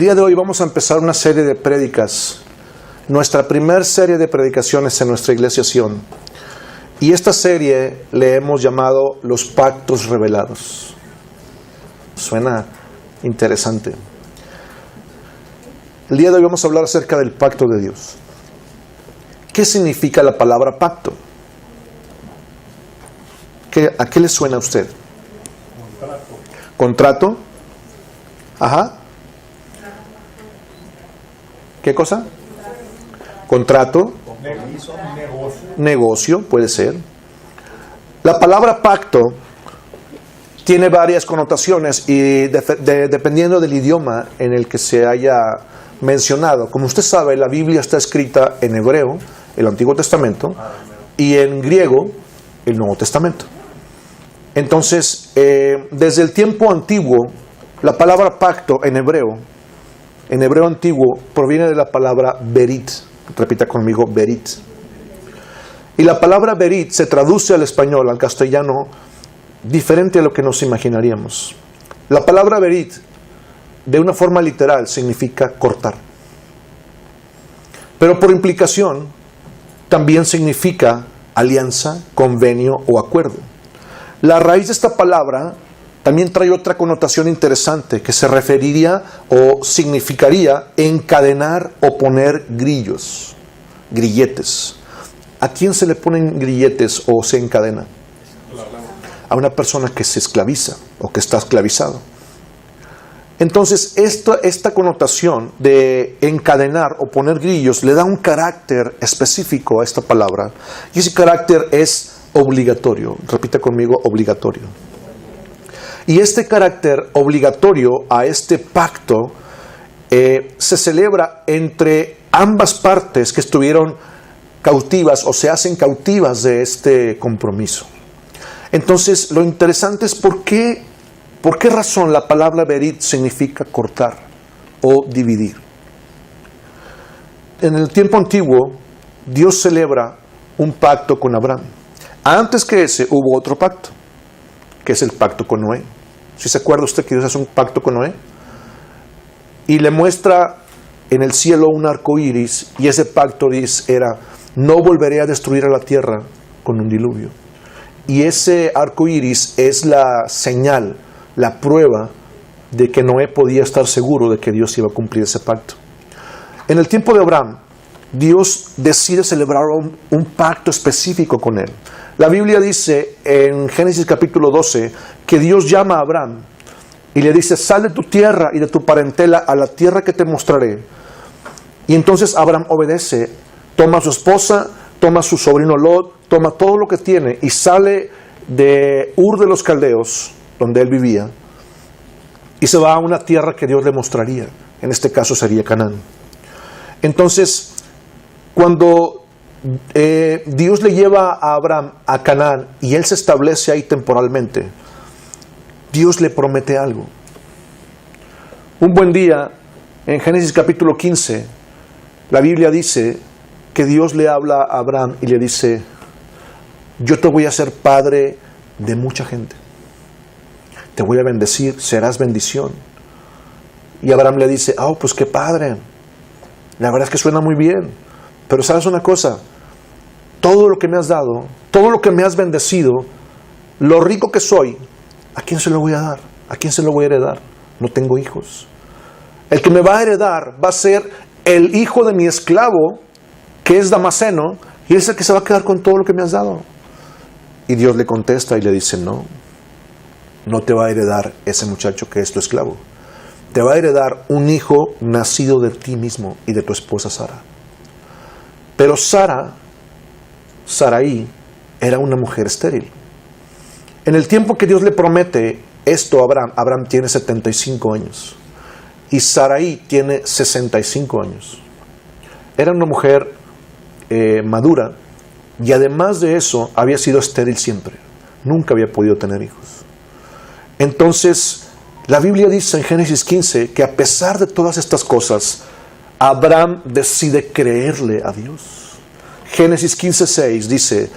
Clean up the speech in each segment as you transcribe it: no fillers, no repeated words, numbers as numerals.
El día de hoy vamos a empezar una serie de prédicas, nuestra primer serie de predicaciones en nuestra iglesia Sion. Y esta serie le hemos llamado Los Pactos Revelados. Suena interesante. El día de hoy vamos a hablar acerca del pacto de Dios. ¿Qué significa la palabra pacto? ¿A qué le suena a usted? ¿Contrato? Ajá. ¿Qué cosa? Contrato. Negocio, puede ser. La palabra pacto tiene varias connotaciones y dependiendo del idioma en el que se haya mencionado. Como usted sabe, la Biblia está escrita en hebreo, el Antiguo Testamento, y en griego, el Nuevo Testamento. Entonces, desde el tiempo antiguo, la palabra pacto en hebreo antiguo, proviene de la palabra berit. Repita conmigo, berit. Y la palabra berit se traduce al español, al castellano, diferente a lo que nos imaginaríamos. La palabra berit, de una forma literal, significa cortar. Pero por implicación, también significa alianza, convenio o acuerdo. La raíz de esta palabra también trae otra connotación interesante que se referiría o significaría encadenar o poner grillos, grilletes. ¿A quién se le ponen grilletes o se encadena? A una persona que se esclaviza o que está esclavizado. Entonces, esta connotación de encadenar o poner grillos le da un carácter específico a esta palabra. Y ese carácter es obligatorio. Repita conmigo, obligatorio. Y este carácter obligatorio a este pacto se celebra entre ambas partes que estuvieron cautivas o se hacen cautivas de este compromiso. Entonces, lo interesante es por qué razón la palabra berit significa cortar o dividir. En el tiempo antiguo, Dios celebra un pacto con Abraham. Antes que ese hubo otro pacto, que es el pacto con Noé. ¿Sí se acuerda usted que Dios hace un pacto con Noé? Y le muestra en el cielo un arco iris, y ese pacto era: no volveré a destruir a la tierra con un diluvio. Y ese arco iris es la señal, la prueba de que Noé podía estar seguro de que Dios iba a cumplir ese pacto. En el tiempo de Abraham, Dios decide celebrar un pacto específico con él. La Biblia dice en Génesis capítulo 12 que Dios llama a Abraham y le dice: sal de tu tierra y de tu parentela a la tierra que te mostraré. Y entonces Abraham obedece, toma a su esposa, toma a su sobrino Lot, toma todo lo que tiene y sale de Ur de los Caldeos, donde él vivía, y se va a una tierra que Dios le mostraría. En este caso sería Canaán. Entonces, cuando Dios le lleva a Abraham a Canaán y él se establece ahí temporalmente, Dios le promete algo. Un buen día, en Génesis capítulo 15, la Biblia dice que Dios le habla a Abraham y le dice: yo te voy a hacer padre de mucha gente. Te voy a bendecir, serás bendición. Y Abraham le dice: pues qué padre. La verdad es que suena muy bien. Pero ¿sabes una cosa? Todo lo que me has dado, todo lo que me has bendecido, lo rico que soy, ¿a quién se lo voy a dar? ¿A quién se lo voy a heredar? No tengo hijos. El que me va a heredar va a ser el hijo de mi esclavo, que es Damaseno, y es el que se va a quedar con todo lo que me has dado. Y Dios le contesta y le dice: no te va a heredar ese muchacho que es tu esclavo. Te va a heredar un hijo nacido de ti mismo y de tu esposa Sara. Pero Sarai, era una mujer estéril. En el tiempo que Dios le promete esto a Abraham tiene 75 años. Y Sarai tiene 65 años. Era una mujer madura, y además de eso había sido estéril siempre. Nunca había podido tener hijos. Entonces, la Biblia dice en Génesis 15 que a pesar de todas estas cosas, Abraham decide creerle a Dios. Génesis 15:6 dice: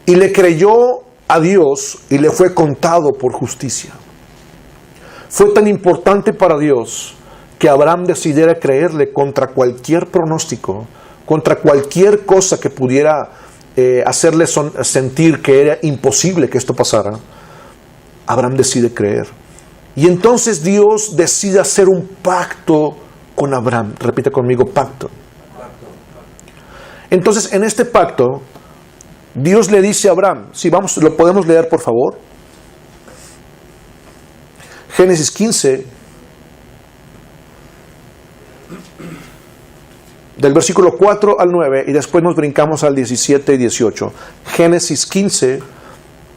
y le creyó a Dios y le fue contado por justicia. Fue tan importante para Dios que Abraham decidiera creerle contra cualquier pronóstico, contra cualquier cosa que pudiera hacerle sentir que era imposible que esto pasara. Abraham decide creer. Y entonces Dios decide hacer un pacto con Abraham. Repite conmigo, pacto. Entonces, en este pacto, Dios le dice a Abraham, si vamos, lo podemos leer por favor. Génesis 15, del versículo 4 al 9, y después nos brincamos al 17 y 18. Génesis 15,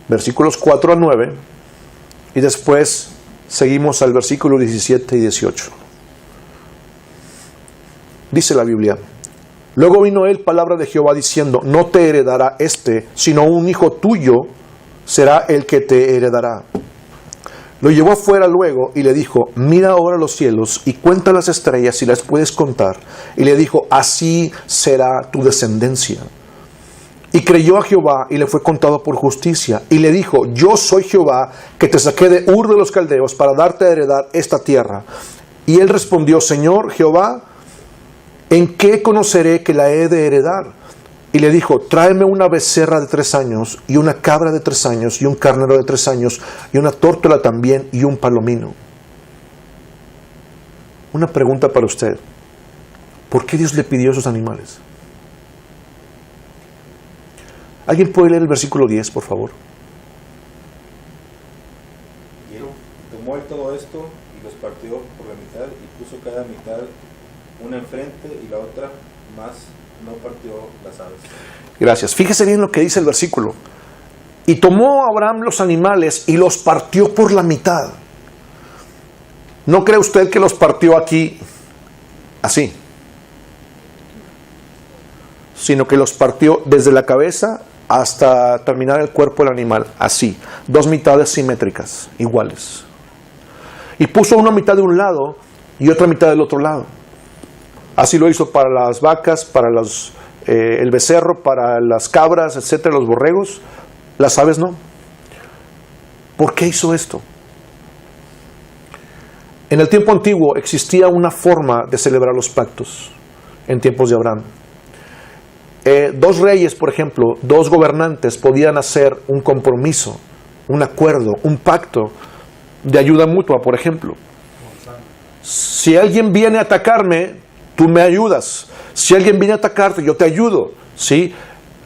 versículos 4 al 9, y después seguimos al versículo 17 y 18. Dice la Biblia: luego vino él palabra de Jehová diciendo, no te heredará sino un hijo tuyo será el que te heredará. Lo llevó afuera luego y le dijo, mira ahora los cielos y cuenta las estrellas si las puedes contar. Y le dijo, así será tu descendencia. Y creyó a Jehová y le fue contado por justicia. Y le dijo, yo soy Jehová que te saqué de Ur de los Caldeos para darte a heredar esta tierra. Y él respondió, Señor Jehová, ¿en qué conoceré que la he de heredar? Y le dijo, tráeme una becerra de 3 años, y una cabra de 3 años, y un carnero de 3 años, y una tórtola también, y un palomino. Una pregunta para usted. ¿Por qué Dios le pidió esos animales? ¿Alguien puede leer el versículo 10, por favor? Y tomó él todo esto, y los partió por la mitad, y puso cada mitad una enfrente y la otra más. No partió las aves. Gracias. Fíjese bien lo que dice el versículo. Y tomó Abraham los animales y los partió por la mitad. ¿No cree usted que los partió aquí así? Sino que los partió desde la cabeza hasta terminar el cuerpo del animal, así. 2 mitades simétricas, iguales. Y puso una mitad de un lado y otra mitad del otro lado. Así lo hizo para las vacas, para el becerro, para las cabras, etcétera, los borregos. Las aves no. ¿Por qué hizo esto? En el tiempo antiguo existía una forma de celebrar los pactos en tiempos de Abraham. 2 reyes, por ejemplo, 2 gobernantes podían hacer un compromiso, un acuerdo, un pacto de ayuda mutua, por ejemplo. Si alguien viene a atacarme, tú me ayudas. Si alguien viene a atacarte, yo te ayudo. ¿Sí?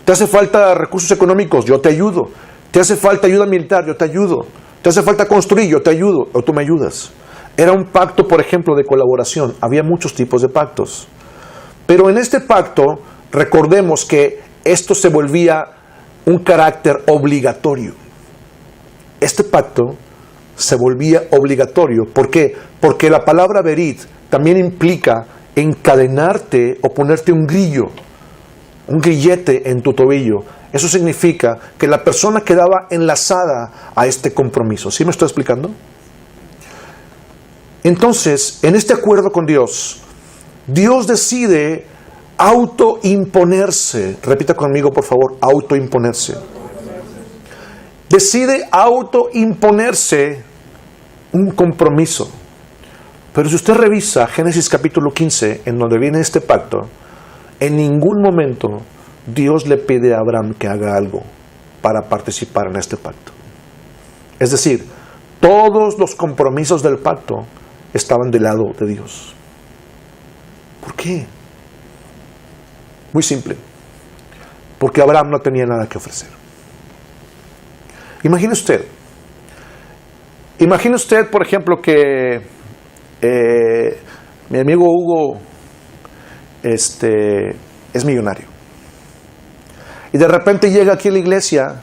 ¿Te hace falta recursos económicos? Yo te ayudo. ¿Te hace falta ayuda militar? Yo te ayudo. ¿Te hace falta construir? Yo te ayudo. O tú me ayudas. Era un pacto, por ejemplo, de colaboración. Había muchos tipos de pactos. Pero en este pacto, recordemos que esto se volvía un carácter obligatorio. Este pacto se volvía obligatorio. ¿Por qué? Porque la palabra berit también implica encadenarte o ponerte un grillo, un grillete en tu tobillo. Eso significa que la persona quedaba enlazada a este compromiso. ¿Sí me estoy explicando? Entonces, en este acuerdo con Dios, Dios decide autoimponerse. Repita conmigo, por favor, autoimponerse. Decide autoimponerse un compromiso. Pero si usted revisa Génesis capítulo 15, en donde viene este pacto, en ningún momento Dios le pide a Abraham que haga algo para participar en este pacto. Es decir, todos los compromisos del pacto estaban del lado de Dios. ¿Por qué? Muy simple. Porque Abraham no tenía nada que ofrecer. Imagine usted, por ejemplo, que mi amigo Hugo es millonario. Y de repente llega aquí a la iglesia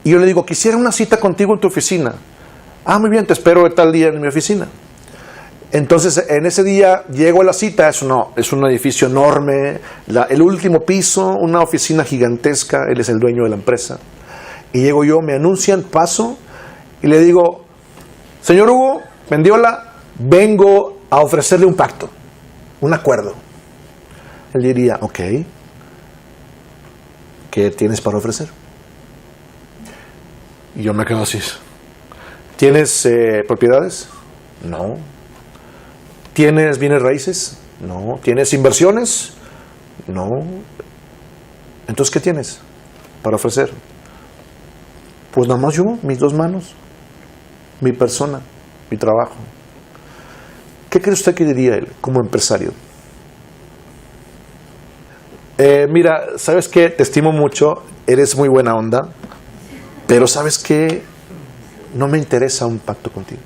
y yo le digo, quisiera una cita contigo en tu oficina. Ah, muy bien, te espero tal día en mi oficina. Entonces, en ese día llego a la cita, es un edificio enorme, el último piso, una oficina gigantesca, él es el dueño de la empresa. Y llego yo, me anuncian, paso, y le digo, señor Hugo, Mendiola, vengo a ofrecerle un pacto, un acuerdo. Él diría, ok, ¿qué tienes para ofrecer? Y yo me quedo así. ¿Tienes propiedades? No. ¿Tienes bienes raíces? No. ¿Tienes inversiones? No. Entonces, ¿qué tienes para ofrecer? Pues nada más yo, mis 2 manos, mi persona, mi trabajo. ¿Qué cree usted que diría él como empresario? Mira, ¿sabes qué? Te estimo mucho, eres muy buena onda, pero ¿sabes qué? No me interesa un pacto contigo.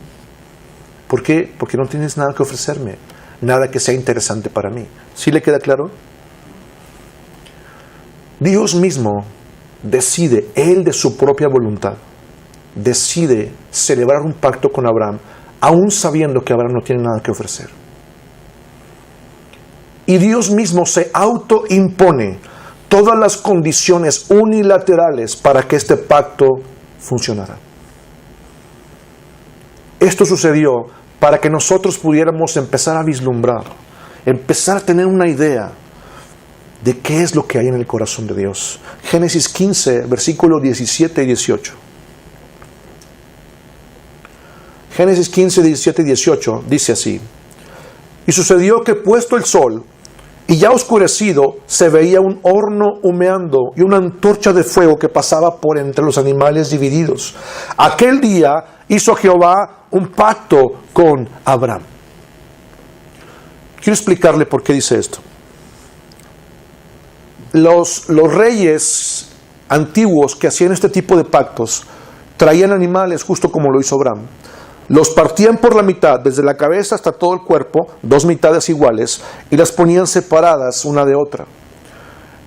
¿Por qué? Porque no tienes nada que ofrecerme, nada que sea interesante para mí. ¿Sí le queda claro? Dios mismo decide, Él de su propia voluntad, decide celebrar un pacto con Abraham, aún sabiendo que Abraham no tiene nada que ofrecer. Y Dios mismo se autoimpone todas las condiciones unilaterales para que este pacto funcionara. Esto sucedió para que nosotros pudiéramos empezar a vislumbrar, empezar a tener una idea de qué es lo que hay en el corazón de Dios. Génesis 15, versículos 17 y 18. Génesis 15, 17 y 18 dice así: y sucedió que puesto el sol y ya oscurecido, se veía un horno humeando y una antorcha de fuego que pasaba por entre los animales divididos. Aquel día hizo Jehová un pacto con Abraham. Quiero explicarle por qué dice esto. Los reyes antiguos que hacían este tipo de pactos traían animales justo como lo hizo Abraham. Los partían por la mitad, desde la cabeza hasta todo el cuerpo, 2 mitades iguales, y las ponían separadas una de otra.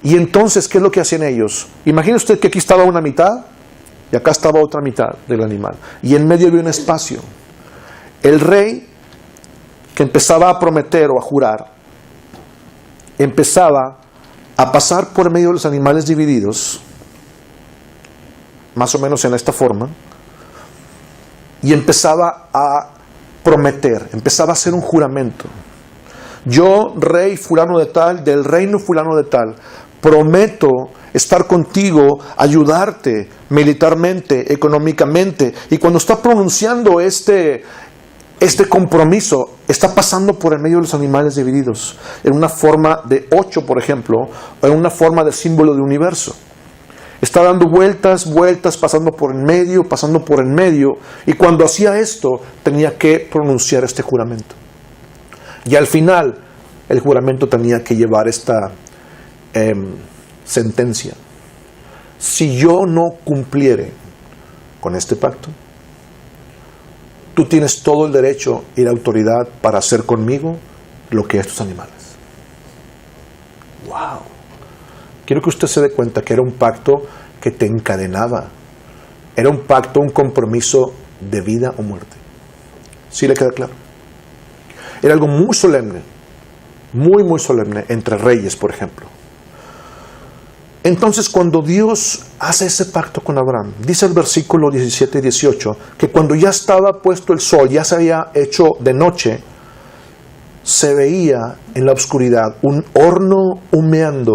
Y entonces, ¿qué es lo que hacían ellos? Imagine usted que aquí estaba una mitad y acá estaba otra mitad del animal. Y en medio había un espacio. El rey que empezaba a prometer o a jurar, empezaba a pasar por medio de los animales divididos, más o menos en esta forma, y empezaba a prometer, empezaba a hacer un juramento. Yo, rey fulano de tal, del reino fulano de tal, prometo estar contigo, ayudarte militarmente, económicamente. Y cuando está pronunciando este compromiso, está pasando por el medio de los animales divididos, en una forma de 8, por ejemplo, o en una forma de símbolo de universo. Está dando vueltas, pasando por en medio, y cuando hacía esto, tenía que pronunciar este juramento. Y al final, el juramento tenía que llevar esta sentencia: si yo no cumpliere con este pacto, tú tienes todo el derecho y la autoridad para hacer conmigo lo que estos animales. ¡Wow! Quiero que usted se dé cuenta que era un pacto que te encadenaba. Era un pacto, un compromiso de vida o muerte. ¿Sí le queda claro? Era algo muy solemne, muy solemne entre reyes, por ejemplo. Entonces, cuando Dios hace ese pacto con Abraham, dice el versículo 17 y 18, que cuando ya estaba puesto el sol, ya se había hecho de noche, se veía en la oscuridad un horno humeando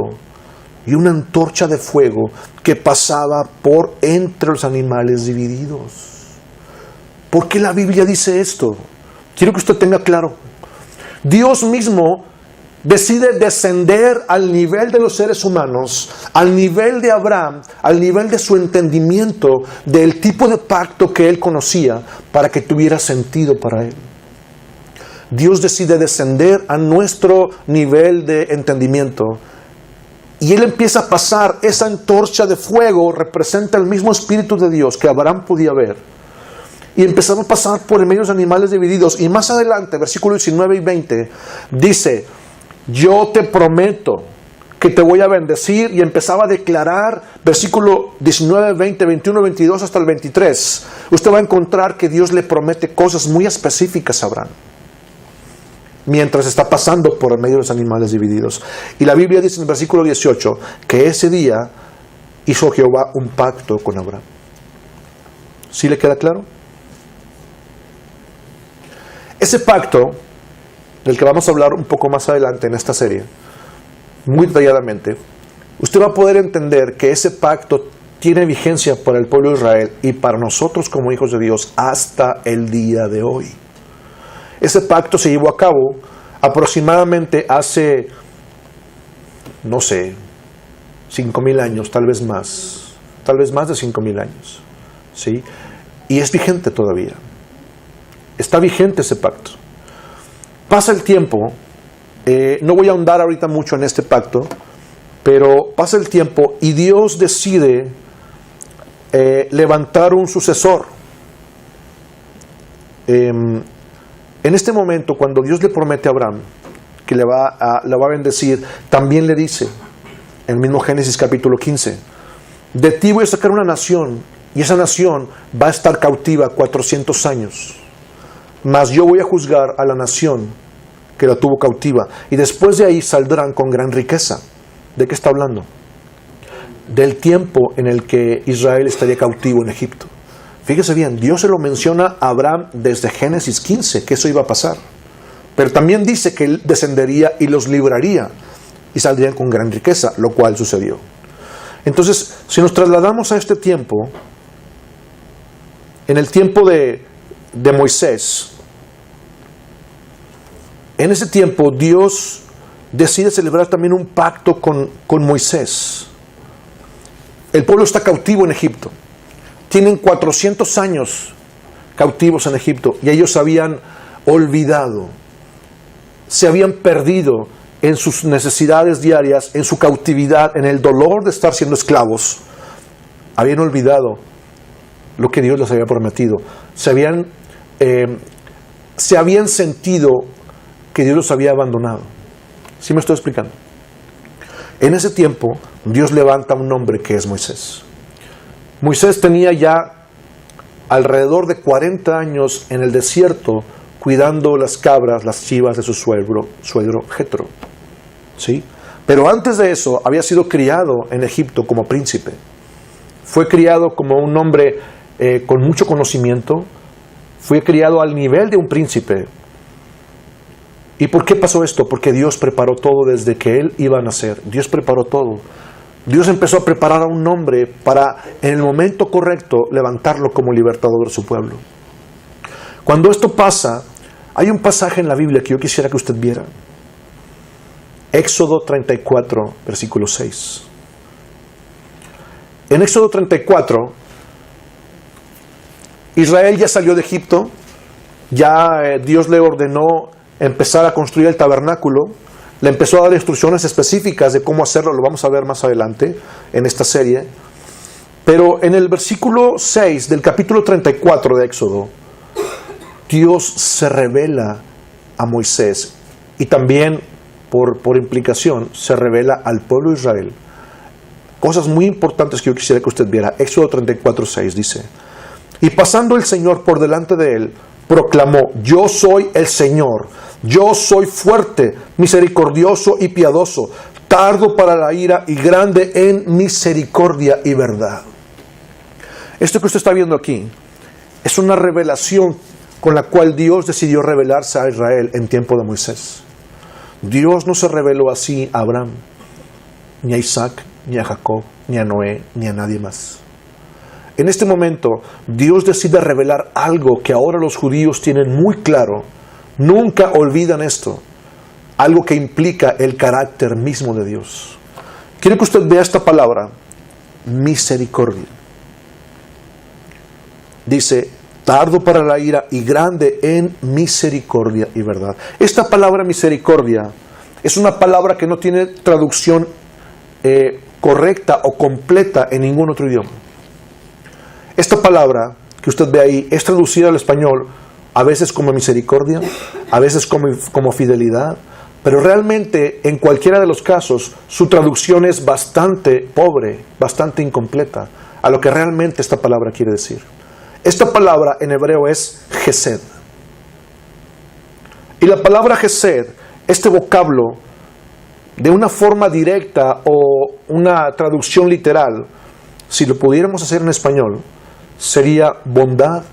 y una antorcha de fuego que pasaba por entre los animales divididos. ¿Por qué la Biblia dice esto? Quiero que usted tenga claro. Dios mismo decide descender al nivel de los seres humanos, al nivel de Abraham, al nivel de su entendimiento del tipo de pacto que él conocía, para que tuviera sentido para él. Dios decide descender a nuestro nivel de entendimiento, y él empieza a pasar esa antorcha de fuego. Representa el mismo Espíritu de Dios que Abraham podía ver, y empezaba a pasar por en medio de los animales divididos. Y más adelante, versículos 19 y 20, dice: yo te prometo que te voy a bendecir. Y empezaba a declarar, versículo 19, 20, 21, 22 hasta el 23. Usted va a encontrar que Dios le promete cosas muy específicas a Abraham mientras está pasando por el medio de los animales divididos. Y la Biblia dice en el versículo 18 que ese día hizo Jehová un pacto con Abraham. ¿Sí le queda claro? Ese pacto, del que vamos a hablar un poco más adelante en esta serie, muy detalladamente, usted va a poder entender que ese pacto tiene vigencia para el pueblo de Israel y para nosotros como hijos de Dios hasta el día de hoy. Ese pacto se llevó a cabo aproximadamente hace, no sé, 5,000 años, tal vez más de 5,000 años, ¿sí? Y es vigente todavía. Está vigente ese pacto. Pasa el tiempo, no voy a ahondar ahorita mucho en este pacto, pero pasa el tiempo y Dios decide levantar un sucesor. En este momento, cuando Dios le promete a Abraham que le va a bendecir, también le dice, en el mismo Génesis capítulo 15, de ti voy a sacar una nación, y esa nación va a estar cautiva 400 años. Mas yo voy a juzgar a la nación que la tuvo cautiva, y después de ahí saldrán con gran riqueza. ¿De qué está hablando? Del tiempo en el que Israel estaría cautivo en Egipto. Fíjese bien, Dios se lo menciona a Abraham desde Génesis 15, que eso iba a pasar. Pero también dice que él descendería y los libraría, y saldrían con gran riqueza, lo cual sucedió. Entonces, si nos trasladamos a este tiempo, en el tiempo de Moisés, en ese tiempo Dios decide celebrar también un pacto con Moisés. El pueblo está cautivo en Egipto. Tienen 400 años cautivos en Egipto y ellos se habían olvidado, se habían perdido en sus necesidades diarias, en su cautividad, en el dolor de estar siendo esclavos. Habían olvidado lo que Dios les había prometido. Se habían sentido que Dios los había abandonado. ¿Sí me estoy explicando? En ese tiempo, Dios levanta a un hombre que es Moisés. Moisés tenía ya alrededor de 40 años en el desierto cuidando las cabras, las chivas de su suegro Jetro. ¿Sí? Pero antes de eso había sido criado en Egipto como príncipe. Fue criado como un hombre con mucho conocimiento. Fue criado al nivel de un príncipe. ¿Y por qué pasó esto? Porque Dios preparó todo desde que él iba a nacer. Dios preparó todo. Dios empezó a preparar a un hombre para, en el momento correcto, levantarlo como libertador de su pueblo. Cuando esto pasa, hay un pasaje en la Biblia que yo quisiera que usted viera. Éxodo 34, versículo 6. En Éxodo 34, Israel ya salió de Egipto, ya Dios le ordenó empezar a construir el tabernáculo, le empezó a dar instrucciones específicas de cómo hacerlo, lo vamos a ver más adelante en esta serie. Pero en el versículo 6 del capítulo 34 de Éxodo, Dios se revela a Moisés y también, por implicación, se revela al pueblo de Israel. Cosas muy importantes que yo quisiera que usted viera. Éxodo 34, 6 dice: y pasando el Señor por delante de él, proclamó: yo soy el Señor, yo soy fuerte, misericordioso y piadoso, tardo para la ira y grande en misericordia y verdad. Esto que usted está viendo aquí es una revelación con la cual Dios decidió revelarse a Israel en tiempo de Moisés. Dios no se reveló así a Abraham, ni a Isaac, ni a Jacob, ni a Noé, ni a nadie más. En este momento, Dios decide revelar algo que ahora los judíos tienen muy claro. Nunca olvidan esto. Algo que implica el carácter mismo de Dios. Quiero que usted vea esta palabra, misericordia. Dice: tardo para la ira y grande en misericordia y verdad. Esta palabra misericordia es una palabra que no tiene traducción correcta o completa en ningún otro idioma. Esta palabra que usted ve ahí es traducida al español a veces como misericordia, a veces como fidelidad, pero realmente en cualquiera de los casos su traducción es bastante pobre, bastante incompleta a lo que realmente esta palabra quiere decir. Esta palabra en hebreo es Gesed. Y la palabra Gesed, este vocablo, de una forma directa o una traducción literal, si lo pudiéramos hacer en español, sería bondad,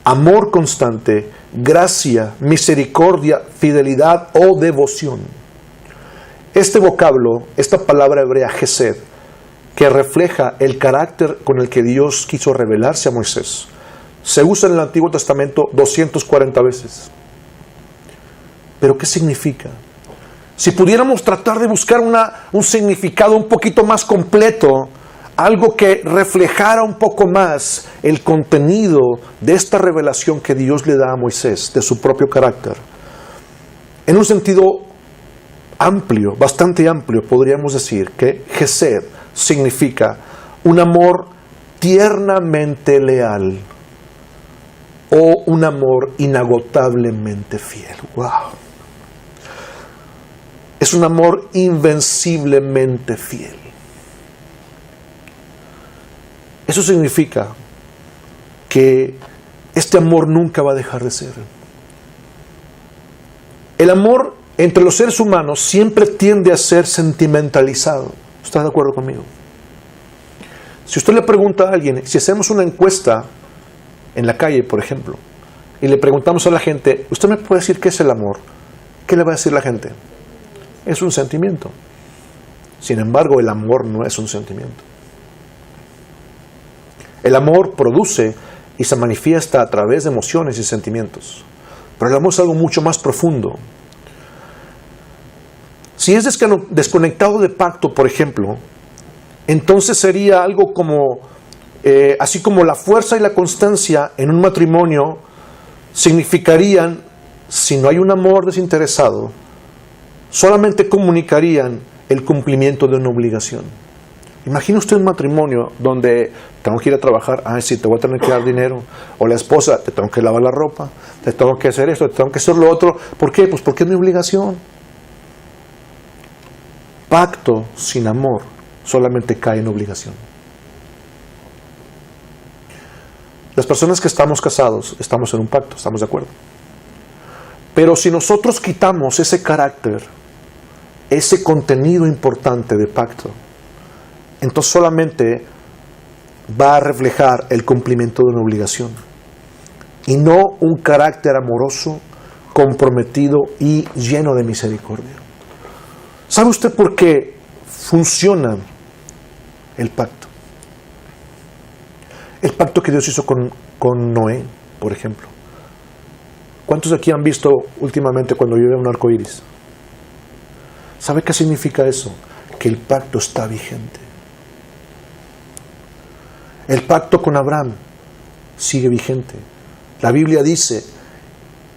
amor constante, gracia, misericordia, fidelidad o devoción. Este vocablo, esta palabra hebrea Gesed, que refleja el carácter con el que Dios quiso revelarse a Moisés, se usa en el Antiguo Testamento 240 veces. Pero ¿qué significa? Si pudiéramos tratar de buscar un significado un poquito más completo, algo que reflejara un poco más el contenido de esta revelación que Dios le da a Moisés, de su propio carácter. En un sentido amplio, bastante amplio, podríamos decir que Hesed significa un amor tiernamente leal o un amor inagotablemente fiel. ¡Wow! Es un amor invenciblemente fiel. Eso significa que este amor nunca va a dejar de ser. El amor entre los seres humanos siempre tiende a ser sentimentalizado. ¿Está de acuerdo conmigo? Si usted le pregunta a alguien, si hacemos una encuesta en la calle, por ejemplo, y le preguntamos a la gente, ¿usted me puede decir qué es el amor? ¿Qué le va a decir la gente? Es un sentimiento. Sin embargo, el amor no es un sentimiento. El amor produce y se manifiesta a través de emociones y sentimientos. Pero el amor es algo mucho más profundo. Si es desconectado de pacto, por ejemplo, entonces sería algo como, así como la fuerza y la constancia en un matrimonio significarían, si no hay un amor desinteresado, solamente comunicarían el cumplimiento de una obligación. Imagina usted un matrimonio donde tengo que ir a trabajar, sí, te voy a tener que dar dinero, o la esposa, te tengo que lavar la ropa, te tengo que hacer esto, te tengo que hacer lo otro. ¿Por qué? Pues porque es mi obligación. Pacto sin amor solamente cae en obligación. Las personas que estamos casados estamos en un pacto, estamos de acuerdo. Pero si nosotros quitamos ese carácter, ese contenido importante de pacto, entonces solamente va a reflejar el cumplimiento de una obligación y no un carácter amoroso, comprometido y lleno de misericordia. ¿Sabe usted por qué funciona el pacto? El pacto que Dios hizo con Noé, por ejemplo. ¿Cuántos de aquí han visto últimamente cuando llueve un arco iris? ¿Sabe qué significa eso? Que el pacto está vigente. El pacto con Abraham sigue vigente. La Biblia dice,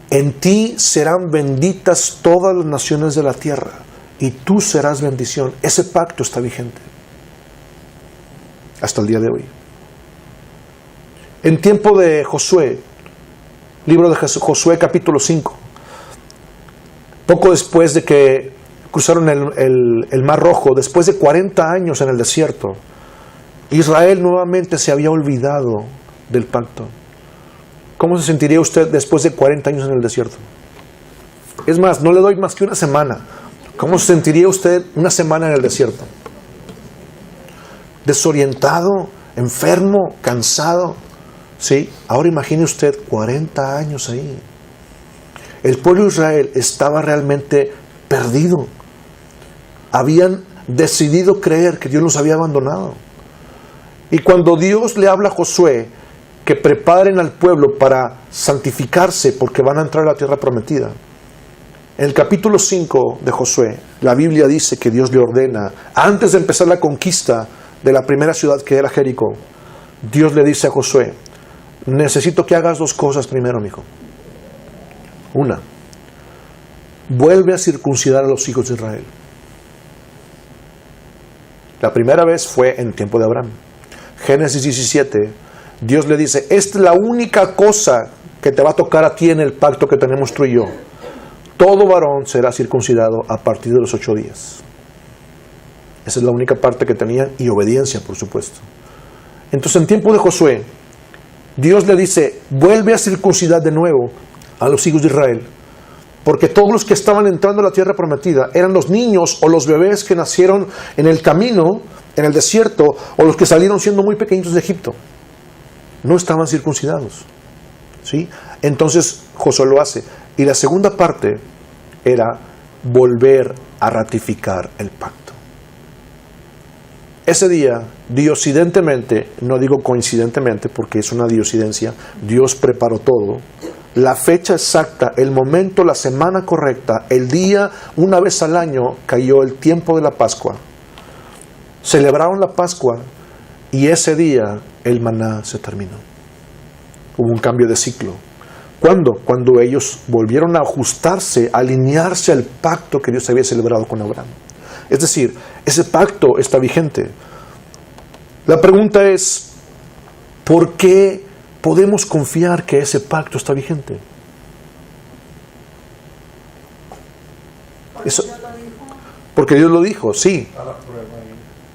en ti serán benditas todas las naciones de la tierra y tú serás bendición. Ese pacto está vigente hasta el día de hoy. En tiempo de Josué, libro de Josué capítulo 5, poco después de que cruzaron el Mar Rojo, después de 40 años en el desierto, Israel nuevamente se había olvidado del pacto. ¿Cómo se sentiría usted después de 40 años en el desierto? Es más, no le doy más que una semana. ¿Cómo se sentiría usted una semana en el desierto? Desorientado, enfermo, cansado. ¿Sí? Ahora imagine usted 40 años ahí. El pueblo de Israel estaba realmente perdido. Habían decidido creer que Dios los había abandonado. Y cuando Dios le habla a Josué que preparen al pueblo para santificarse porque van a entrar a la tierra prometida, en el capítulo 5 de Josué, la Biblia dice que Dios le ordena, antes de empezar la conquista de la primera ciudad que era Jericó, Dios le dice a Josué, necesito que hagas dos cosas primero, mijo. Una, vuelve a circuncidar a los hijos de Israel. La primera vez fue en tiempo de Abraham. Génesis 17, Dios le dice, esta es la única cosa que te va a tocar a ti en el pacto que tenemos tú y yo. Todo varón será circuncidado a partir de los 8 días. Esa es la única parte que tenían, y obediencia, por supuesto. Entonces, en tiempo de Josué, Dios le dice, vuelve a circuncidar de nuevo a los hijos de Israel, porque todos los que estaban entrando a la tierra prometida eran los niños o los bebés que nacieron en el camino, en el desierto, o los que salieron siendo muy pequeñitos de Egipto. No estaban circuncidados. ¿Sí? Entonces Josué lo hace. Y la segunda parte era volver a ratificar el pacto. Ese día, diosidentemente, no digo coincidentemente porque es una diosidencia, Dios preparó todo la fecha exacta, el momento, la semana correcta, el día, una vez al año, cayó el tiempo de la Pascua. Celebraron la Pascua y ese día el maná se terminó. Hubo un cambio de ciclo. ¿Cuándo? Cuando ellos volvieron a ajustarse, a alinearse al pacto que Dios había celebrado con Abraham. Es decir, ese pacto está vigente. La pregunta es, ¿por qué podemos confiar que ese pacto está vigente? Eso, porque Dios lo dijo, sí.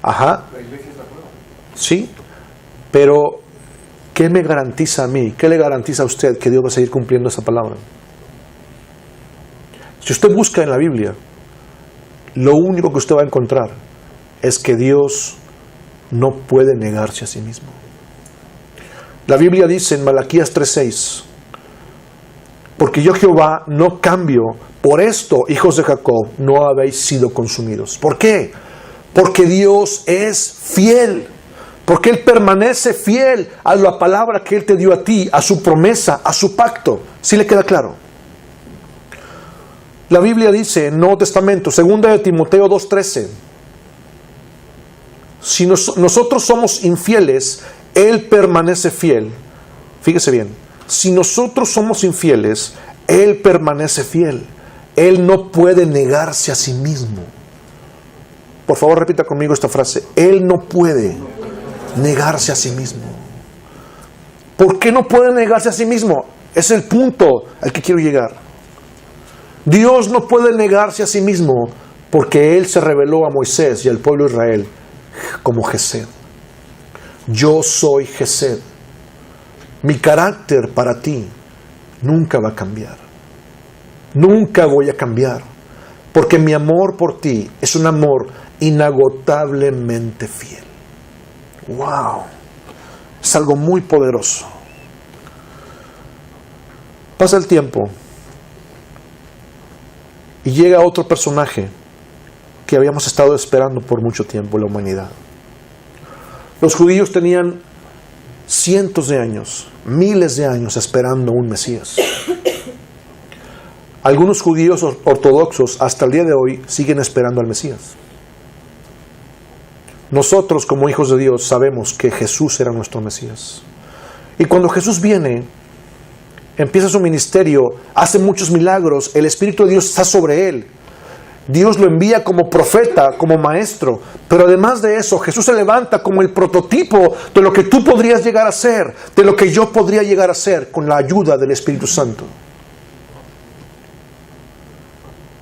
Ajá. Sí, pero ¿qué me garantiza a mí? ¿Qué le garantiza a usted que Dios va a seguir cumpliendo esa palabra? Si usted busca en la Biblia, lo único que usted va a encontrar es que Dios no puede negarse a sí mismo. La Biblia dice en Malaquías 3:6, porque yo Jehová no cambio, por esto, hijos de Jacob, no habéis sido consumidos. ¿Por qué? Porque Dios es fiel. Porque Él permanece fiel a la palabra que Él te dio a ti, a su promesa, a su pacto. ¿Sí le queda claro? La Biblia dice en el Nuevo Testamento, 2 de Timoteo 2:13, si nosotros somos infieles, Él permanece fiel. Fíjese bien, si nosotros somos infieles, Él permanece fiel. Él no puede negarse a sí mismo. Por favor, repita conmigo esta frase. Él no puede negarse a sí mismo. ¿Por qué no puede negarse a sí mismo? Es el punto al que quiero llegar. Dios no puede negarse a sí mismo porque Él se reveló a Moisés y al pueblo de Israel como Gesed. Yo soy Gesed. Mi carácter para ti nunca va a cambiar. Nunca voy a cambiar. Porque mi amor por ti es un amor inagotablemente fiel. ¡Wow! Es algo muy poderoso. Pasa el tiempo y llega otro personaje que habíamos estado esperando por mucho tiempo en la humanidad. Los judíos tenían cientos de años, miles de años esperando un Mesías. Algunos judíos ortodoxos hasta el día de hoy siguen esperando al Mesías. Nosotros como hijos de Dios sabemos que Jesús era nuestro Mesías. Y cuando Jesús viene, empieza su ministerio, hace muchos milagros, el Espíritu de Dios está sobre él. Dios lo envía como profeta, como maestro, pero además de eso, Jesús se levanta como el prototipo de lo que tú podrías llegar a ser, de lo que yo podría llegar a ser con la ayuda del Espíritu Santo.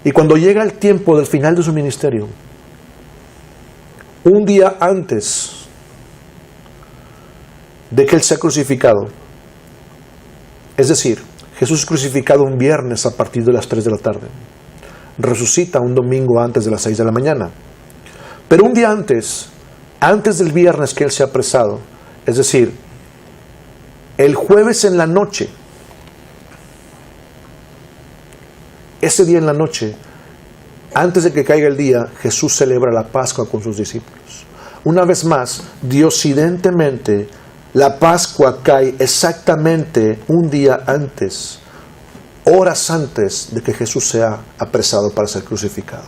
Y cuando llega el tiempo del final de su ministerio, un día antes de que Él sea crucificado, es decir, Jesús es crucificado un viernes a partir de las 3 de la tarde, resucita un domingo antes de las 6 de la mañana, pero un día antes del viernes que Él sea apresado, es decir, el jueves en la noche, ese día en la noche, antes de que caiga el día, Jesús celebra la Pascua con sus discípulos. Una vez más, diosidentemente, la Pascua cae exactamente un día antes, horas antes de que Jesús sea apresado para ser crucificado.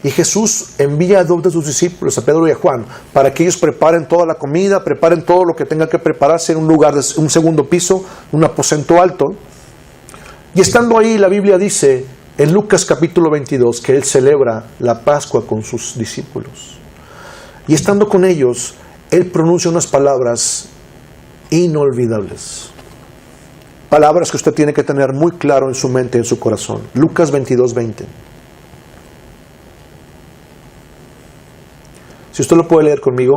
Y Jesús envía a 2 de sus discípulos, a Pedro y a Juan, para que ellos preparen toda la comida, preparen todo lo que tenga que prepararse en un lugar, un segundo piso, un aposento alto. Y estando ahí, la Biblia dice en Lucas capítulo 22 que Él celebra la Pascua con sus discípulos. Y estando con ellos, Él pronuncia unas palabras inolvidables. Palabras que usted tiene que tener muy claro en su mente y en su corazón. Lucas 22:20. Si usted lo puede leer conmigo.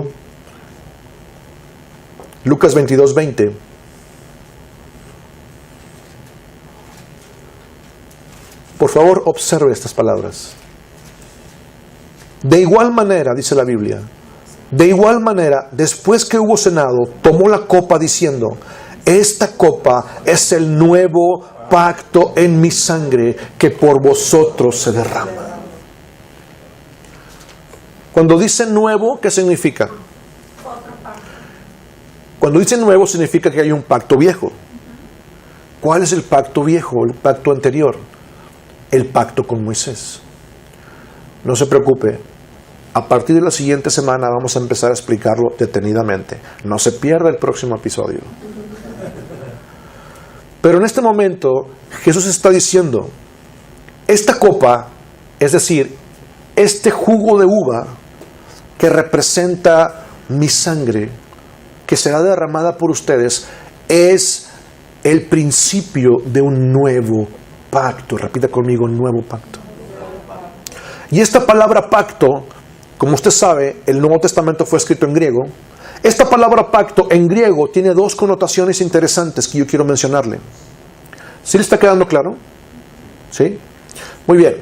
Lucas 22:20. Por favor, observe estas palabras. De igual manera, dice la Biblia, de igual manera, después que hubo cenado, tomó la copa diciendo: esta copa es el nuevo pacto en mi sangre que por vosotros se derrama. Cuando dice nuevo, ¿qué significa? Cuando dice nuevo, significa que hay un pacto viejo. ¿Cuál es el pacto viejo, el pacto anterior? El pacto con Moisés. No se preocupe, a partir de la siguiente semana vamos a empezar a explicarlo detenidamente. No se pierda el próximo episodio. Pero en este momento Jesús está diciendo, esta copa, es decir, este jugo de uva que representa mi sangre, que será derramada por ustedes, es el principio de un nuevo pacto. Repita conmigo, nuevo pacto. Y esta palabra pacto, como usted sabe, el Nuevo Testamento fue escrito en griego. Esta palabra pacto en griego tiene dos connotaciones interesantes que yo quiero mencionarle. ¿Sí le está quedando claro? ¿Sí? Muy bien.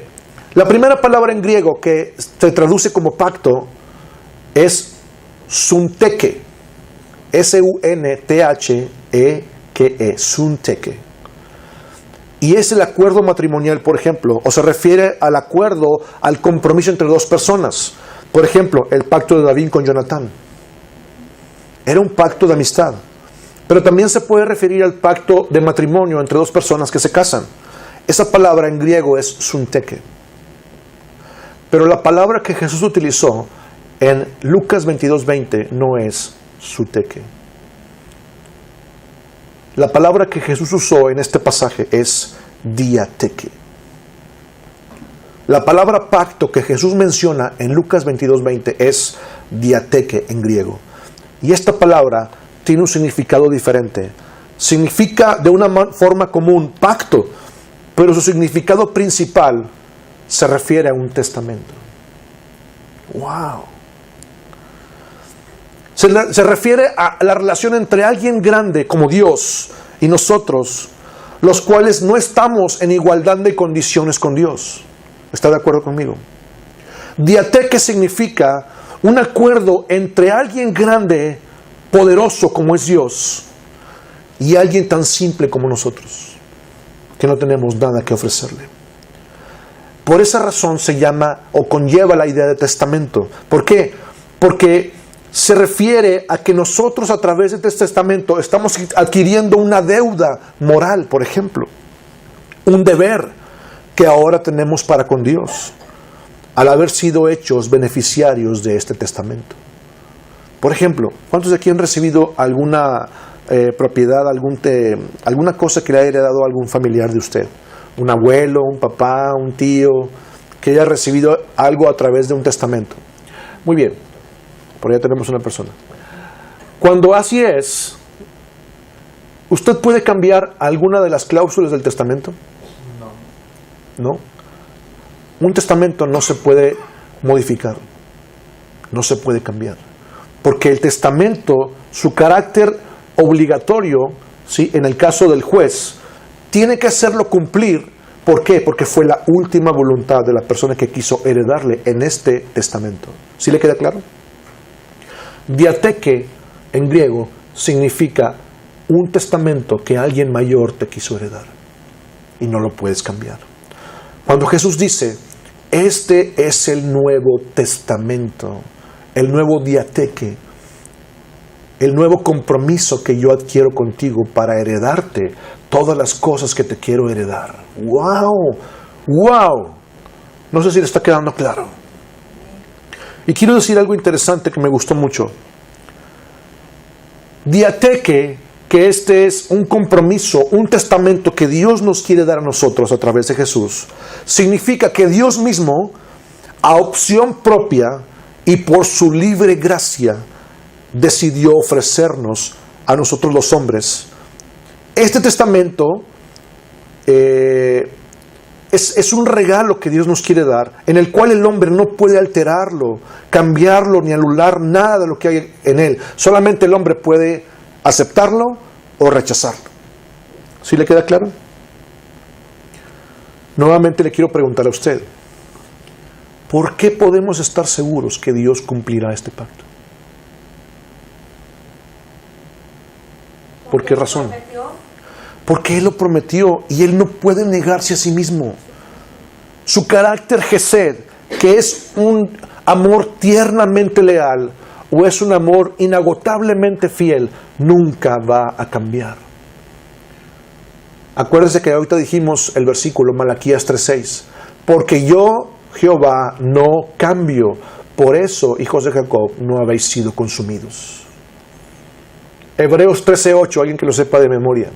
La primera palabra en griego que se traduce como pacto es sunteke. S-U-N-T-H-E-K-E. Sunteke. Y es el acuerdo matrimonial, por ejemplo, o se refiere al acuerdo, al compromiso entre dos personas. Por ejemplo, el pacto de David con Jonatán. Era un pacto de amistad. Pero también se puede referir al pacto de matrimonio entre dos personas que se casan. Esa palabra en griego es sunteke. Pero la palabra que Jesús utilizó en Lucas 22:20 no es sunteke. La palabra que Jesús usó en este pasaje es diateke. La palabra pacto que Jesús menciona en Lucas 22:20 es diateke en griego. Y esta palabra tiene un significado diferente. Significa de una forma común pacto, pero su significado principal se refiere a un testamento. ¡Wow! Se refiere a la relación entre alguien grande como Dios y nosotros, los cuales no estamos en igualdad de condiciones con Dios. ¿Está de acuerdo conmigo? Diateke significa un acuerdo entre alguien grande, poderoso como es Dios, y alguien tan simple como nosotros, que no tenemos nada que ofrecerle. Por esa razón se llama o conlleva la idea de testamento. ¿Por qué? Porque se refiere a que nosotros a través de este testamento estamos adquiriendo una deuda moral, por ejemplo, un deber que ahora tenemos para con Dios, al haber sido hechos beneficiarios de este testamento. Por ejemplo, ¿cuántos de aquí han recibido alguna propiedad, alguna cosa que le haya heredado a algún familiar de usted? Un abuelo, un papá, un tío, que haya recibido algo a través de un testamento. Muy bien, por allá tenemos una persona. Cuando así es, ¿usted puede cambiar alguna de las cláusulas del testamento? No. Un testamento no se puede modificar, no se puede cambiar. Porque el testamento, su carácter obligatorio, ¿sí?, en el caso del juez, tiene que hacerlo cumplir. ¿Por qué? Porque fue la última voluntad de la persona que quiso heredarle en este testamento. ¿Sí le queda claro? Diateke en griego significa un testamento que alguien mayor te quiso heredar y no lo puedes cambiar. Cuando Jesús dice, este es el nuevo testamento, el nuevo diateke, el nuevo compromiso que yo adquiero contigo para heredarte todas las cosas que te quiero heredar. ¡Wow! ¡Wow! No sé si le está quedando claro. Y quiero decir algo interesante que me gustó mucho. Diateke, que este es un compromiso, un testamento que Dios nos quiere dar a nosotros a través de Jesús, significa que Dios mismo, a opción propia y por su libre gracia, decidió ofrecernos a nosotros los hombres. Este testamento es un regalo que Dios nos quiere dar, en el cual el hombre no puede alterarlo, cambiarlo, ni anular nada de lo que hay en él. Solamente el hombre puede aceptarlo o rechazarlo. ¿Sí le queda claro? Nuevamente le quiero preguntar a usted, ¿por qué podemos estar seguros que Dios cumplirá este pacto? ¿Por qué razón? Porque Él lo prometió y Él no puede negarse a sí mismo. Su carácter Gesed, que es un amor tiernamente leal o es un amor inagotablemente fiel, nunca va a cambiar. Acuérdense que ahorita dijimos el versículo Malaquías 3:6. Porque yo, Jehová, no cambio. Por eso, hijos de Jacob, no habéis sido consumidos. Hebreos 13:8, alguien que lo sepa de memoria.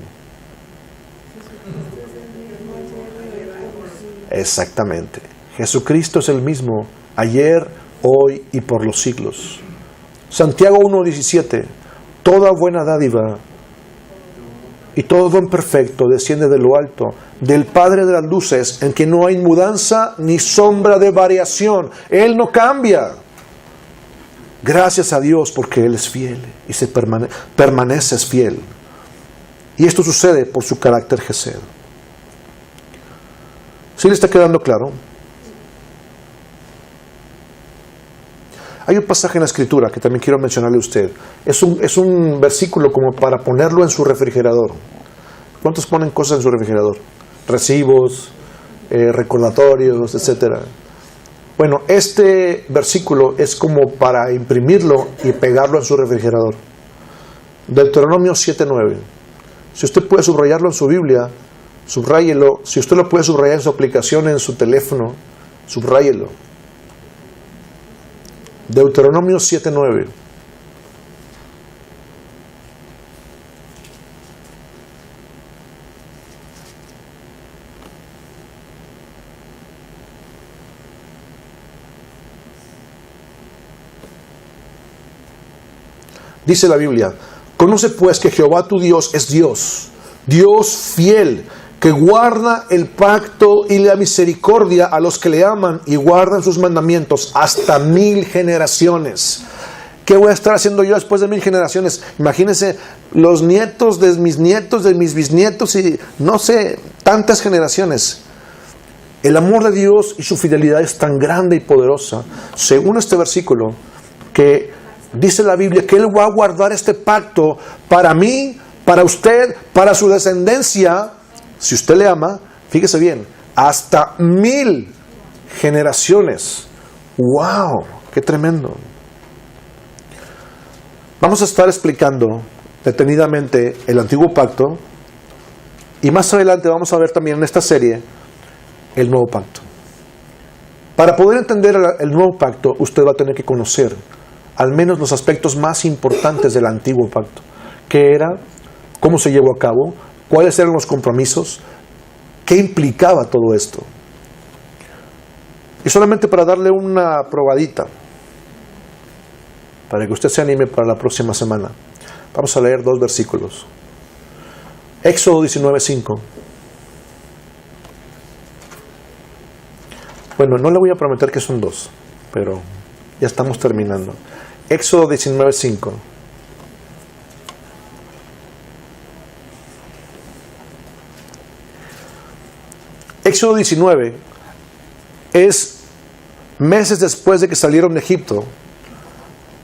Exactamente. Jesucristo es el mismo, ayer, hoy y por los siglos. Santiago 1:17. Toda buena dádiva y todo don perfecto desciende de lo alto, del Padre de las luces, en que no hay mudanza ni sombra de variación. Él no cambia. Gracias a Dios porque Él es fiel y permanece fiel. Y esto sucede por su carácter gesed. ¿Sí le está quedando claro? Hay un pasaje en la Escritura que también quiero mencionarle a usted. Es un versículo como para ponerlo en su refrigerador. ¿Cuántos ponen cosas en su refrigerador? Recibos, recordatorios, etc. Bueno, este versículo es como para imprimirlo y pegarlo en su refrigerador. Deuteronomio 7:9. Si usted puede subrayarlo en su Biblia, subráyelo. Si usted lo puede subrayar en su aplicación en su teléfono, subráyelo. Deuteronomio 7:9. Dice la Biblia: conoce pues que Jehová tu Dios es Dios, Dios fiel, que guarda el pacto y la misericordia a los que le aman y guardan sus mandamientos hasta 1000 generaciones. ¿Qué voy a estar haciendo yo después de 1000 generaciones? Imagínense los nietos, de mis bisnietos y no sé, tantas generaciones. El amor de Dios y su fidelidad es tan grande y poderosa, según este versículo, que dice la Biblia que Él va a guardar este pacto para mí, para usted, para su descendencia. Si usted le ama, fíjese bien, hasta 1000 generaciones. ¡Wow! ¡Qué tremendo! Vamos a estar explicando detenidamente el antiguo pacto y más adelante vamos a ver también en esta serie el nuevo pacto. Para poder entender el nuevo pacto, usted va a tener que conocer al menos los aspectos más importantes del antiguo pacto. ¿Qué era? ¿Cómo se llevó a cabo? ¿Cuáles eran los compromisos? ¿Qué implicaba todo esto? Y solamente para darle una probadita, para que usted se anime para la próxima semana, vamos a leer 2 versículos. Éxodo 19:5. Bueno, no le voy a prometer que son 2, pero ya estamos terminando. Éxodo 19:5. Éxodo 19 es meses después de que salieron de Egipto.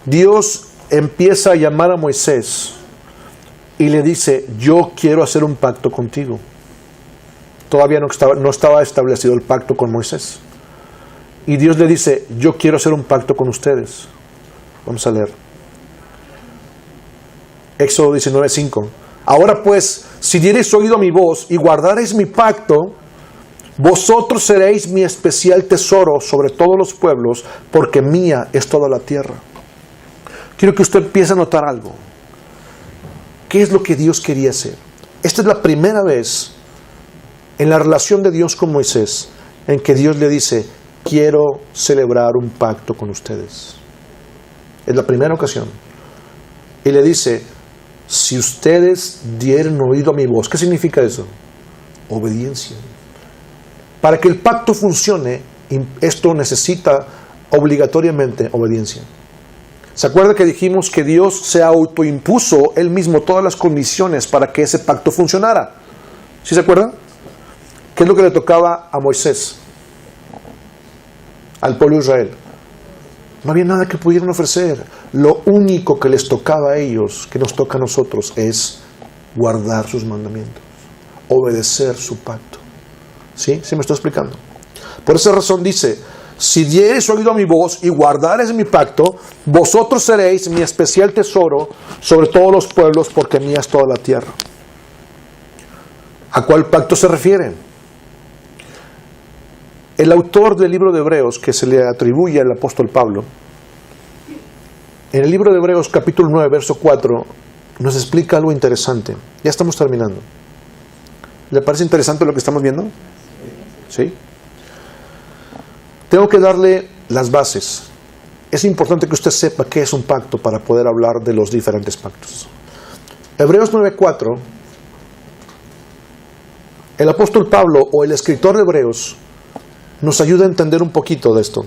Dios empieza a llamar a Moisés y le dice: yo quiero hacer un pacto contigo. Todavía no estaba establecido el pacto con Moisés. Y Dios le dice: yo quiero hacer un pacto con ustedes. Vamos a leer. Éxodo 19:5. Ahora pues, si diereis oído a mi voz y guardareis mi pacto, vosotros seréis mi especial tesoro sobre todos los pueblos, porque mía es toda la tierra. Quiero que usted empiece a notar algo. ¿Qué es lo que Dios quería hacer? Esta es la primera vez en la relación de Dios con Moisés en que Dios le dice: quiero celebrar un pacto con ustedes. Es la primera ocasión. Y le dice: si ustedes dieren oído a mi voz. ¿Qué significa eso? Obediencia. Para que el pacto funcione, esto necesita obligatoriamente obediencia. ¿Se acuerda que dijimos que Dios se autoimpuso Él mismo todas las condiciones para que ese pacto funcionara? ¿Sí se acuerda? ¿Qué es lo que le tocaba a Moisés? Al pueblo de Israel. No había nada que pudieran ofrecer. Lo único que les tocaba a ellos, que nos toca a nosotros, es guardar sus mandamientos, obedecer su pacto. ¿Sí? ¿Sí me estoy explicando? Por esa razón dice: si diereis oído a mi voz y guardareis mi pacto, vosotros seréis mi especial tesoro sobre todos los pueblos, porque mía es toda la tierra. ¿A cuál pacto se refiere? El autor del libro de Hebreos, que se le atribuye al apóstol Pablo, en el libro de Hebreos capítulo 9, verso 4, nos explica algo interesante. Ya estamos terminando. ¿Le parece interesante lo que estamos viendo? ¿Sí? Tengo que darle las bases. Es importante que usted sepa qué es un pacto para poder hablar de los diferentes pactos. Hebreos 9:4, el apóstol Pablo o el escritor de Hebreos nos ayuda a entender un poquito de esto.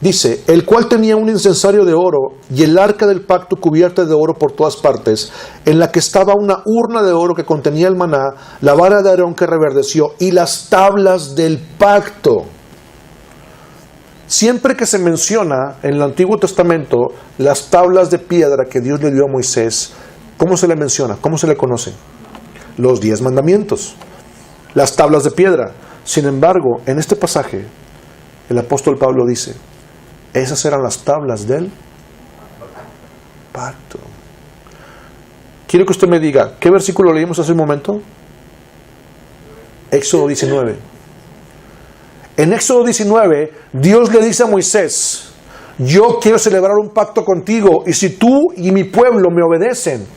Dice, el cual tenía un incensario de oro y el arca del pacto cubierta de oro por todas partes, en la que estaba una urna de oro que contenía el maná, la vara de Aarón que reverdeció y las tablas del pacto. Siempre que se menciona en el Antiguo Testamento las tablas de piedra que Dios le dio a Moisés, ¿cómo se le menciona? ¿Cómo se le conoce? Los 10 mandamientos, las tablas de piedra. Sin embargo, en este pasaje, el apóstol Pablo dice, esas eran las tablas del pacto. Quiero que usted me diga, ¿qué versículo leímos hace un momento? Éxodo 19. En Éxodo 19, Dios le dice a Moisés, yo quiero celebrar un pacto contigo y si tú y mi pueblo me obedecen,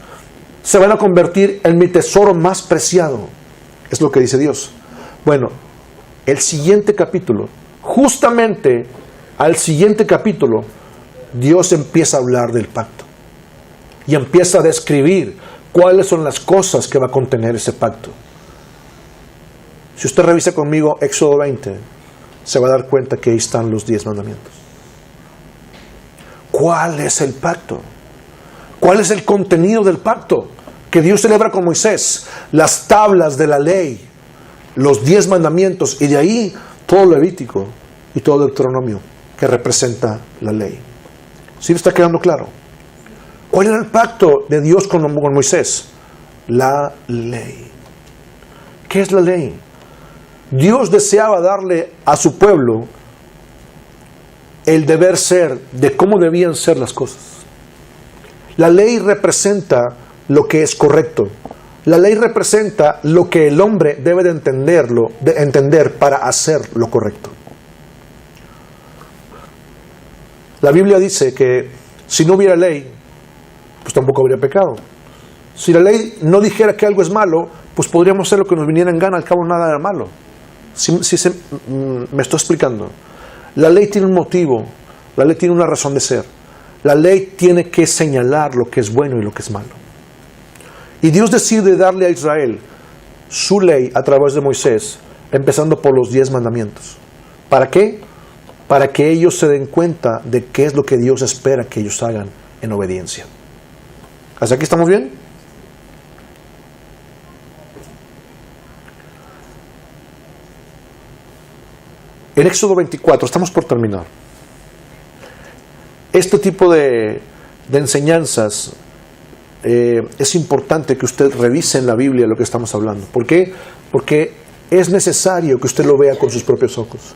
se van a convertir en mi tesoro más preciado. Es lo que dice Dios. Bueno, el siguiente capítulo, justamente al siguiente capítulo, Dios empieza a hablar del pacto y empieza a describir cuáles son las cosas que va a contener ese pacto. Si usted revisa conmigo Éxodo 20, se va a dar cuenta que ahí están los 10 mandamientos. ¿Cuál es el pacto? ¿Cuál es el contenido del pacto que Dios celebra con Moisés? Las tablas de la ley, los 10 mandamientos y de ahí todo Levítico y todo Deuteronomio que representa la ley. ¿Sí me está quedando claro? ¿Cuál era el pacto de Dios con Moisés? La ley. ¿Qué es la ley? Dios deseaba darle a su pueblo el deber ser de cómo debían ser las cosas. La ley representa lo que es correcto. La ley representa lo que el hombre debe de entender para hacer lo correcto. La Biblia dice que si no hubiera ley, pues tampoco habría pecado. Si la ley no dijera que algo es malo, pues podríamos hacer lo que nos viniera en gana, al cabo nada era malo. Me estoy explicando. La ley tiene un motivo, la ley tiene una razón de ser. La ley tiene que señalar lo que es bueno y lo que es malo. Y Dios decide darle a Israel su ley a través de Moisés, empezando por los 10 mandamientos. ¿Para qué? Para que ellos se den cuenta de qué es lo que Dios espera que ellos hagan en obediencia. ¿Hasta aquí estamos bien? En Éxodo 24, estamos por terminar. Este tipo de enseñanzas es importante que usted revise en la Biblia lo que estamos hablando. ¿Por qué? Porque es necesario que usted lo vea con sus propios ojos.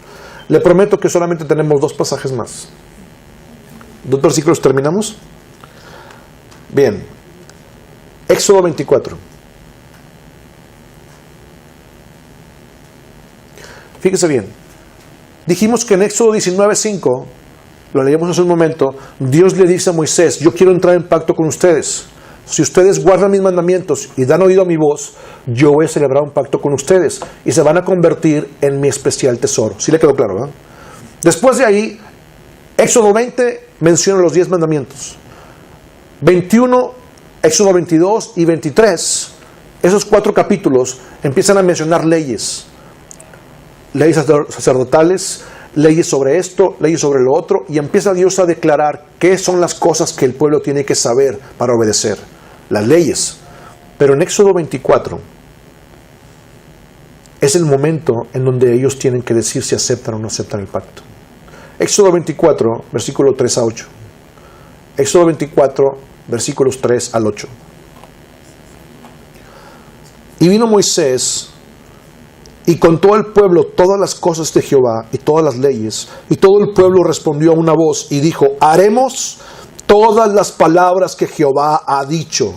Le prometo que solamente tenemos 2 pasajes más. 2 versículos, ¿terminamos? Bien. Éxodo 24. Fíjese bien. Dijimos que en Éxodo 19:5, lo leíamos hace un momento, Dios le dice a Moisés, yo quiero entrar en pacto con ustedes. Si ustedes guardan mis mandamientos y dan oído a mi voz, yo voy a celebrar un pacto con ustedes y se van a convertir en mi especial tesoro. ¿Sí le quedó claro, verdad? Después de ahí, Éxodo 20 menciona los 10 mandamientos. 21, Éxodo 22 y 23, esos 4 capítulos empiezan a mencionar leyes. Leyes sacerdotales, leyes sobre esto, leyes sobre lo otro, y empieza Dios a declarar qué son las cosas que el pueblo tiene que saber para obedecer, las leyes. Pero en Éxodo 24 es el momento en donde ellos tienen que decir si aceptan o no aceptan el pacto. Éxodo 24, versículo 3 a 8. Éxodo 24, versículos 3 al 8. Y vino Moisés y contó al pueblo todas las cosas de Jehová y todas las leyes. Y todo el pueblo respondió a una voz y dijo, haremos todas las palabras que Jehová ha dicho.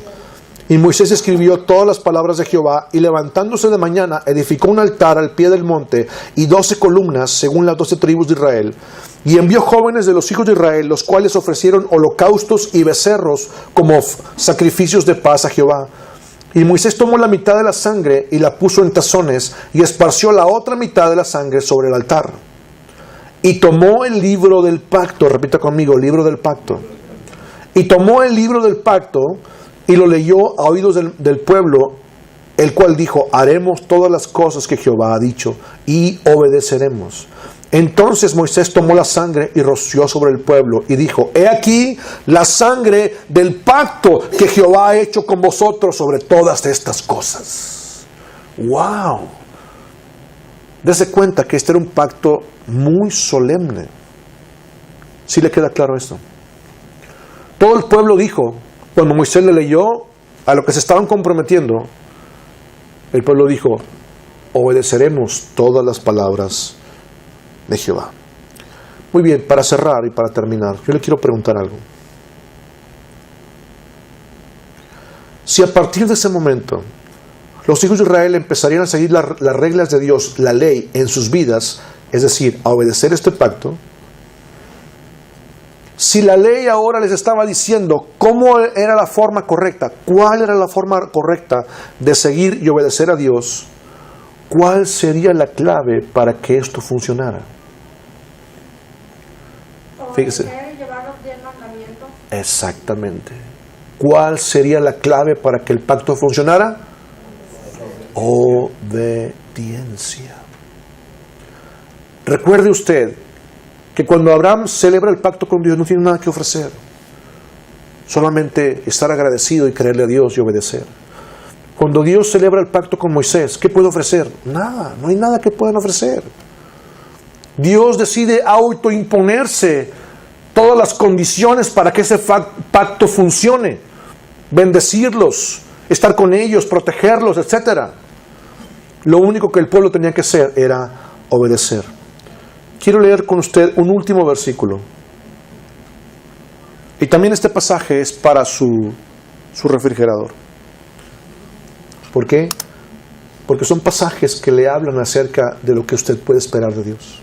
Y Moisés escribió todas las palabras de Jehová, y levantándose de mañana, edificó un altar al pie del monte, y 12 columnas, según las 12 tribus de Israel. Y envió jóvenes de los hijos de Israel, los cuales ofrecieron holocaustos y becerros como sacrificios de paz a Jehová. Y Moisés tomó la mitad de la sangre y la puso en tazones, y esparció la otra mitad de la sangre sobre el altar. Y tomó el libro del pacto, repita conmigo, libro del pacto. Y tomó el libro del pacto y lo leyó a oídos del pueblo, el cual dijo: haremos todas las cosas que Jehová ha dicho y obedeceremos. Entonces Moisés tomó la sangre y roció sobre el pueblo y dijo: he aquí la sangre del pacto que Jehová ha hecho con vosotros sobre todas estas cosas. ¡Wow! Dese cuenta que este era un pacto muy solemne. ¿Sí le queda claro esto? Todo el pueblo dijo, cuando Moisés le leyó a lo que se estaban comprometiendo, el pueblo dijo: obedeceremos todas las palabras de Jehová. Muy bien, para cerrar y para terminar, yo le quiero preguntar algo. Si a partir de ese momento los hijos de Israel empezarían a seguir las reglas de Dios, la ley en sus vidas, es decir, a obedecer este pacto, si la ley ahora les estaba diciendo cómo era la forma correcta, cuál era la forma correcta de seguir y obedecer a Dios, ¿cuál sería la clave para que esto funcionara? Fíjese. Obedecer y llevar los 10 mandamientos. Exactamente. ¿Cuál sería la clave para que el pacto funcionara? Obediencia. Recuerde usted que cuando Abraham celebra el pacto con Dios no tiene nada que ofrecer, solamente estar agradecido y creerle a Dios y obedecer. Cuando Dios celebra el pacto con Moisés, ¿qué puede ofrecer? Nada, no hay nada que puedan ofrecer. Dios decide autoimponerse todas las condiciones para que ese pacto funcione, bendecirlos, estar con ellos, protegerlos, etc. Lo único que el pueblo tenía que hacer era obedecer. Quiero leer con usted un último versículo. Y también este pasaje es para su refrigerador. ¿Por qué? Porque son pasajes que le hablan acerca de lo que usted puede esperar de Dios.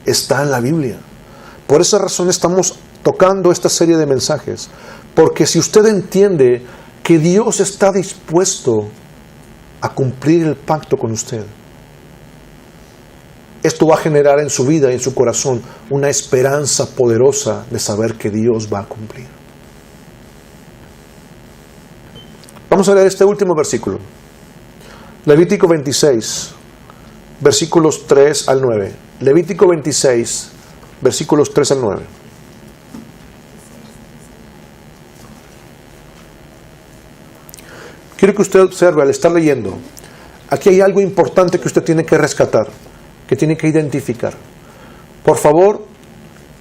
Está en la Biblia. Por esa razón estamos tocando esta serie de mensajes. Porque si usted entiende que Dios está dispuesto a cumplir el pacto con usted, esto va a generar en su vida y en su corazón una esperanza poderosa de saber que Dios va a cumplir. Vamos a leer este último versículo. Levítico 26, versículos 3 al 9. Levítico 26, versículos 3 al 9. Quiero que usted observe al estar leyendo. Aquí hay algo importante que usted tiene que rescatar, que tiene que identificar. Por favor,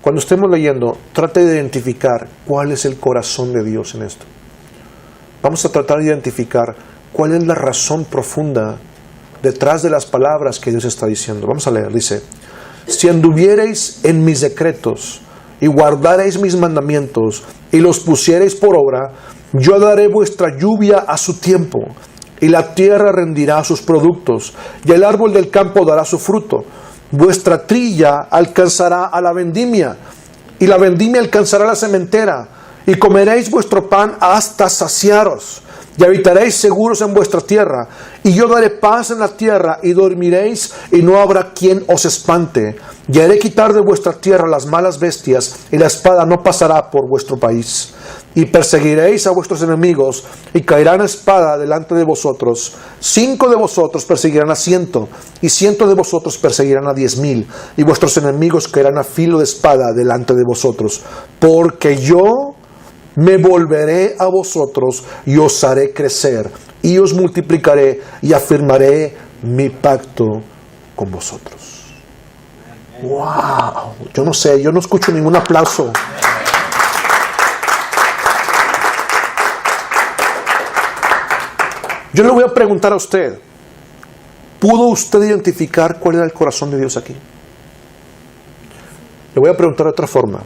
cuando estemos leyendo, trate de identificar cuál es el corazón de Dios en esto. Vamos a tratar de identificar cuál es la razón profunda detrás de las palabras que Dios está diciendo. Vamos a leer, dice: si anduviereis en mis decretos y guardareis mis mandamientos y los pusiereis por obra, yo daré vuestra lluvia a su tiempo, y la tierra rendirá sus productos, y el árbol del campo dará su fruto. Vuestra trilla alcanzará a la vendimia, y la vendimia alcanzará la sementera, y comeréis vuestro pan hasta saciaros, y habitaréis seguros en vuestra tierra, y yo daré paz en la tierra, y dormiréis, y no habrá quien os espante, y haré quitar de vuestra tierra las malas bestias, y la espada no pasará por vuestro país. Y perseguiréis a vuestros enemigos, y caerán espada delante de vosotros. 5 de vosotros perseguirán a 100, y 100 de vosotros perseguirán a 10,000, y vuestros enemigos caerán a filo de espada delante de vosotros. Porque yo me volveré a vosotros, y os haré crecer, y os multiplicaré, y afirmaré mi pacto con vosotros. ¡Wow! Yo no sé, yo no escucho ningún aplauso. Yo le voy a preguntar a usted, ¿pudo usted identificar cuál era el corazón de Dios aquí? Le voy a preguntar de otra forma.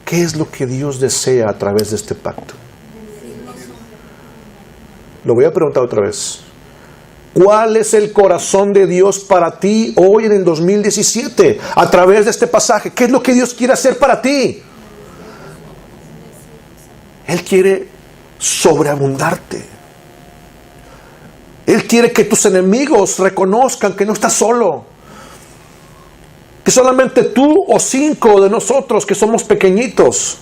¿Qué es lo que Dios desea a través de este pacto? Lo voy a preguntar otra vez. ¿Cuál es el corazón de Dios para ti hoy en el 2017? A través de este pasaje, ¿qué es lo que Dios quiere hacer para ti? Él quiere sobreabundarte. Él quiere que tus enemigos reconozcan que no estás solo. Que solamente tú o 5 de nosotros que somos pequeñitos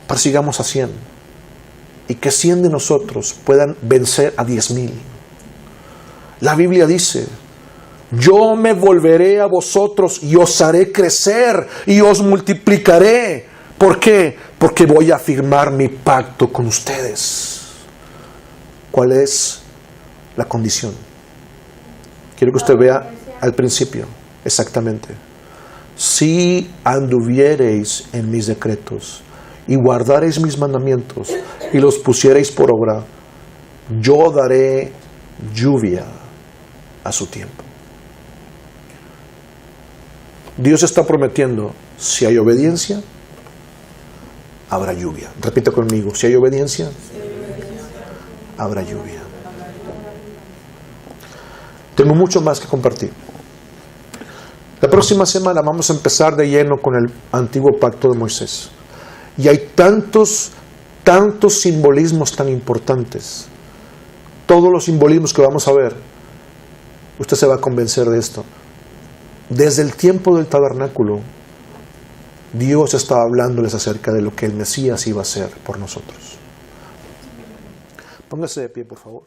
persigamos a 100. Y que 100 de nosotros puedan vencer a 10,000. La Biblia dice: yo me volveré a vosotros y os haré crecer y os multiplicaré. ¿Por qué? Porque voy a firmar mi pacto con ustedes. ¿Cuál es la condición? Quiero que usted vea al principio, exactamente. Si anduviereis en mis decretos y guardareis mis mandamientos y los pusiereis por obra, yo daré lluvia a su tiempo. Dios está prometiendo: si hay obediencia, habrá lluvia. Repita conmigo: si hay obediencia, habrá lluvia. Tengo mucho más que compartir. La próxima semana vamos a empezar de lleno con el antiguo pacto de Moisés. Y hay tantos simbolismos tan importantes. Todos los simbolismos que vamos a ver, usted se va a convencer de esto. Desde el tiempo del tabernáculo, Dios estaba hablándoles acerca de lo que el Mesías iba a hacer por nosotros. Póngase de pie, por favor.